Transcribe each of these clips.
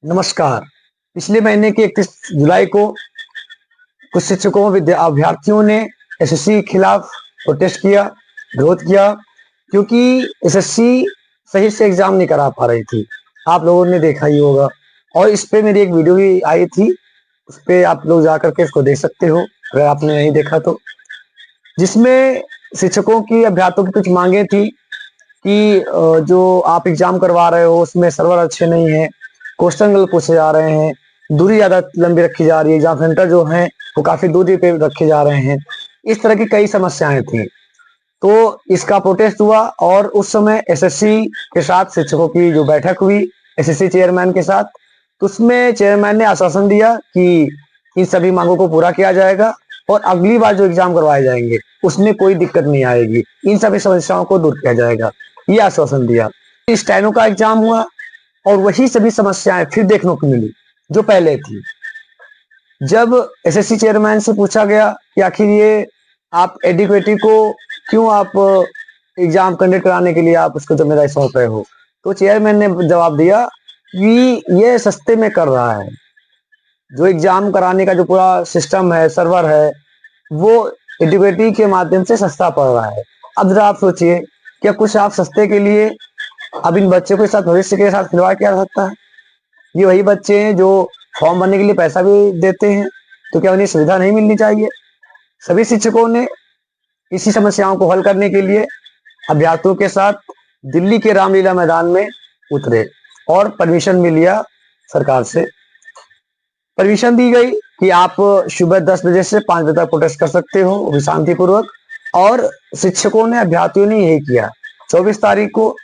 नमस्कार। पिछले महीने की 31 जुलाई को कुछ शिक्षकों अभ्यर्थियों ने एसएससी के खिलाफ प्रोटेस्ट किया, विरोध किया, क्योंकि एसएससी सही से एग्जाम नहीं करा पा रही थी। आप लोगों ने देखा ही होगा और इस पे मेरी एक वीडियो भी आई थी, उस पे आप लोग जाकर के इसको देख सकते हो अगर आपने नहीं देखा तो। जिसमें शिक्षकों की अभ्यर्थियों की कुछ मांगे थी कि जो आप एग्जाम करवा रहे हो उसमें सर्वर अच्छे नहीं है, क्वेश्चन गलत पूछे जा रहे हैं, दूरी ज़्यादा लंबी रखी जा रही है, एग्जाम सेंटर जो हैं वो काफ़ी दूरी पे रखे जा रहे हैं। इस तरह की कई समस्याएँ थी। तो इसका प्रोटेस्ट हुआ और उस समय एसएससी के साथ शिक्षकों की जो बैठक हुई एसएससी चेयरमैन के साथ, तो उसमें चेयरमैन ने आश्वासन दिया कि इन सभी मांगों को पूरा किया जाएगा और अगली बार जो एग्जाम करवाए जाएंगे उसमें कोई दिक्कत नहीं आएगी, इन सभी समस्याओं को दूर किया जाएगा, ये आश्वासन दिया। स्टेनो का एग्जाम हुआ और वही सभी समस्याएं फिर देखने को मिली जो पहले थी। जब एसएससी चेयरमैन से पूछा गया कि आखिर ये आप एडिक्वेटी को क्यों आप एग्जाम कंडक्ट कराने के लिए आप उसको जिम्मेदारी सौंप रहे हो, तो चेयरमैन ने जवाब दिया कि ये सस्ते में कर रहा है। जो एग्जाम कराने का जो पूरा सिस्टम है, सर्वर है, वो एडिक्वेटी के माध्यम से सस्ता पड़ रहा है। अब जरा आप सोचिए, क्या कुछ आप सस्ते के लिए अब इन बच्चों के साथ, भविष्य के साथ खिलवाड़ किया जा सकता है? ये वही बच्चे हैं जो फॉर्म भरने के लिए पैसा भी देते हैं, तो क्या उन्हें सुविधा नहीं मिलनी चाहिए? सभी शिक्षकों ने इसी समस्याओं को हल करने के लिए अभ्यर्थियों के साथ दिल्ली के रामलीला मैदान में उतरे और परमिशन भी लिया सरकार से। परमिशन दी गई कि आप सुबह 10 बजे से 5 बजे तक प्रोटेस्ट कर सकते हो, वो भी शांतिपूर्वक। और शिक्षकों ने, अभ्यर्थियों ने यही किया। 24 तारीख को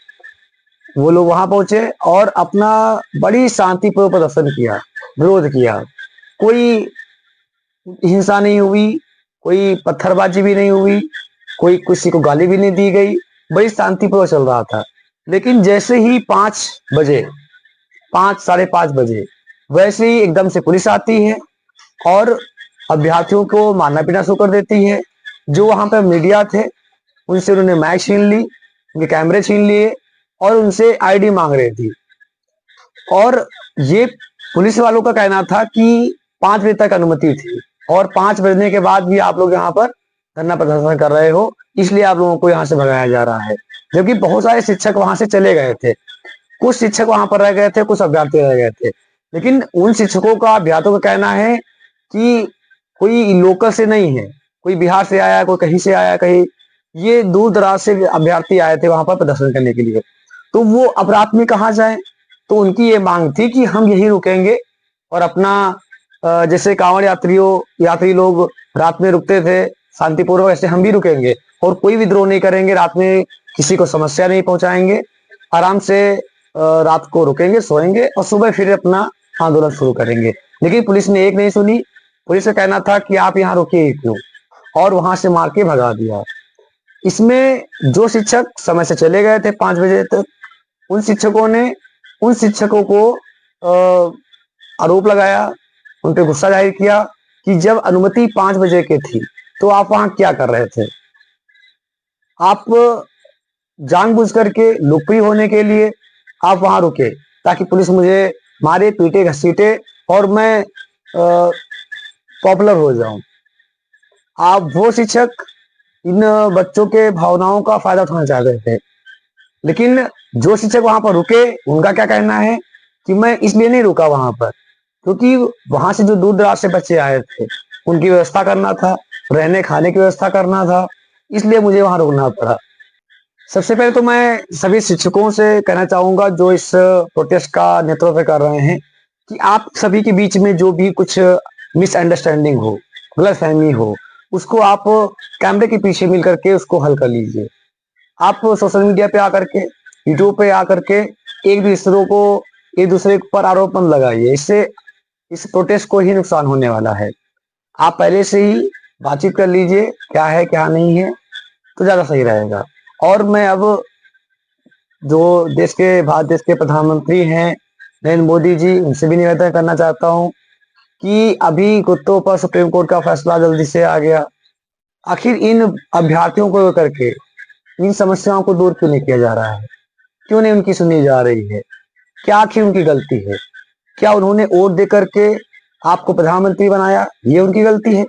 वो लोग वहां पहुंचे और अपना बड़ी शांतिपूर्वक प्रदर्शन किया, विरोध किया। कोई हिंसा नहीं हुई, कोई पत्थरबाजी भी नहीं हुई, कोई किसी को गाली भी नहीं दी गई, बड़ी शांतिपूर्वक चल रहा था। लेकिन जैसे ही 5 बजे, 5 साढ़े 5 बजे, वैसे ही एकदम से पुलिस आती है और अभ्यर्थियों को मारना पीटना शुरू कर देती है। जो वहां पर मीडिया थे उनसे उन्होंने माइक छीन ली, उनके कैमरे छीन लिए और उनसे आईडी मांग रही थी। और ये पुलिस वालों का कहना था कि 5 बजे तक अनुमति थी और 5 बजने के बाद भी आप लोग यहाँ पर धरना प्रदर्शन कर रहे हो, इसलिए आप लोगों को यहाँ से भगाया जा रहा है। जबकि बहुत सारे शिक्षक वहां से चले गए थे, कुछ शिक्षक वहां पर रह गए थे, कुछ अभ्यर्थी रह गए थे। लेकिन उन शिक्षकों का, अभ्यर्थियों का कहना है कि कोई लोकल से नहीं है, कोई बिहार से आया, कोई कहीं से आया, कहीं ये दूर दराज से अभ्यर्थी आए थे वहां पर प्रदर्शन करने के लिए। तो वो अब रात में कहाँ जाए? तो उनकी ये मांग थी कि हम यहीं रुकेंगे और अपना जैसे कांवड़ यात्री लोग रात में रुकते थे शांतिपूर्वक, ऐसे हम भी रुकेंगे और कोई विद्रोह नहीं करेंगे, रात में किसी को समस्या नहीं पहुंचाएंगे, आराम से रात को रुकेंगे, सोएंगे और सुबह फिर अपना आंदोलन शुरू करेंगे। लेकिन पुलिस ने एक नहीं सुनी। पुलिस का कहना था कि आप यहाँ रुकिए ही क्यों, और वहां से मार के भगा दिया। इसमें जो शिक्षक समय से चले गए थे 5 बजे तक, उन शिक्षकों ने उन शिक्षकों को आरोप लगाया, उन पे गुस्सा जाहिर किया कि जब अनुमति 5 बजे की थी तो आप वहां क्या कर रहे थे? आप जानबूझ करके लोकप्रिय होने के लिए आप वहां रुके ताकि पुलिस मुझे मारे, पीटे, घसीटे और मैं पॉपुलर हो जाऊं। आप वो शिक्षक इन बच्चों के भावनाओं का फायदा उठाना चाहते थे। लेकिन जो शिक्षक वहां पर रुके, उनका क्या कहना है कि मैं इसलिए नहीं रुका वहां पर क्योंकि वहां से जो दूर दराज से बच्चे आए थे उनकी व्यवस्था करना था, रहने खाने की व्यवस्था करना था, इसलिए मुझे वहां रुकना पड़ा। सबसे पहले तो मैं सभी शिक्षकों से कहना चाहूंगा जो इस प्रोटेस्ट का नेतृत्व कर रहे हैं कि आप सभी के बीच में जो भी कुछ मिसअंडरस्टैंडिंग हो, गलतफहमी हो, उसको आप कैमरे के पीछे मिल करके उसको हल कर लीजिए। आप सोशल मीडिया पे आकर के, यूट्यूब पे आकर के एक दूसरे पर आरोप मत लगाइए, इससे इस प्रोटेस्ट को ही नुकसान होने वाला है। आप पहले से ही बातचीत कर लीजिए क्या है क्या नहीं है, तो ज्यादा सही रहेगा। और मैं अब जो भारत देश के प्रधानमंत्री हैं नरेंद्र मोदी जी, उनसे भी निवेदन करना चाहता हूँ कि अभी कुत्तों पर सुप्रीम कोर्ट का फैसला जल्दी से आ गया, आखिर इन अभ्यर्थियों को करके इन समस्याओं को दूर क्यों नहीं किया जा रहा है? क्यों नहीं उनकी सुनी जा रही है? क्या आखिर उनकी गलती है? क्या उन्होंने वोट दे करके आपको प्रधानमंत्री बनाया, ये उनकी गलती है?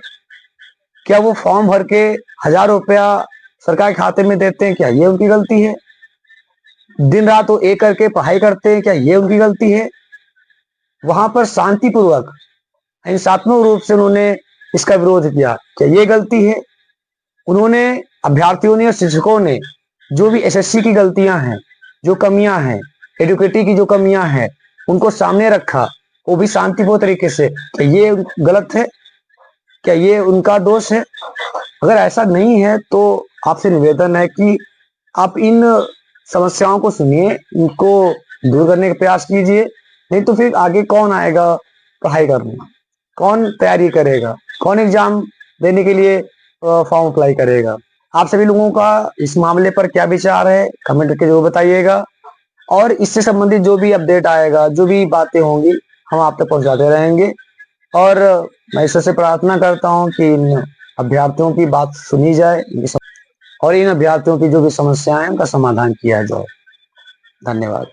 क्या वो फॉर्म भर के 1000 रुपया सरकार के खाते में देते हैं, क्या ये उनकी गलती है? दिन रात वो एक करके पढ़ाई करते हैं, क्या ये उनकी गलती है? वहां पर शांतिपूर्वक हिंसात्मक रूप से उन्होंने इसका विरोध किया, क्या ये गलती है? उन्होंने, अभ्यर्थियों ने और शिक्षकों ने जो भी एसएससी की गलतियां हैं, जो कमियां हैं, एडुकेटी की जो कमियां हैं, उनको सामने रखा, वो भी शांतिपूर्ण तरीके से। क्या ये गलत है? क्या ये उनका दोष है? अगर ऐसा नहीं है तो आपसे निवेदन है कि आप इन समस्याओं को सुनिए, इनको दूर करने का प्रयास कीजिए। नहीं तो फिर आगे कौन आएगा पढ़ाई करने, कौन तैयारी करेगा, कौन एग्जाम देने के लिए फॉर्म अप्लाई करेगा? आप सभी लोगों का इस मामले पर क्या विचार है, कमेंट करके जरूर बताइएगा। और इससे संबंधित जो भी अपडेट आएगा, जो भी बातें होंगी, हम आप तक पहुंचाते रहेंगे। और मैं ईश्वर से प्रार्थना करता हूं कि इन अभ्यर्थियों की बात सुनी जाए और इन अभ्यर्थियों की जो भी समस्याएं हैं उनका समाधान किया जाए। धन्यवाद।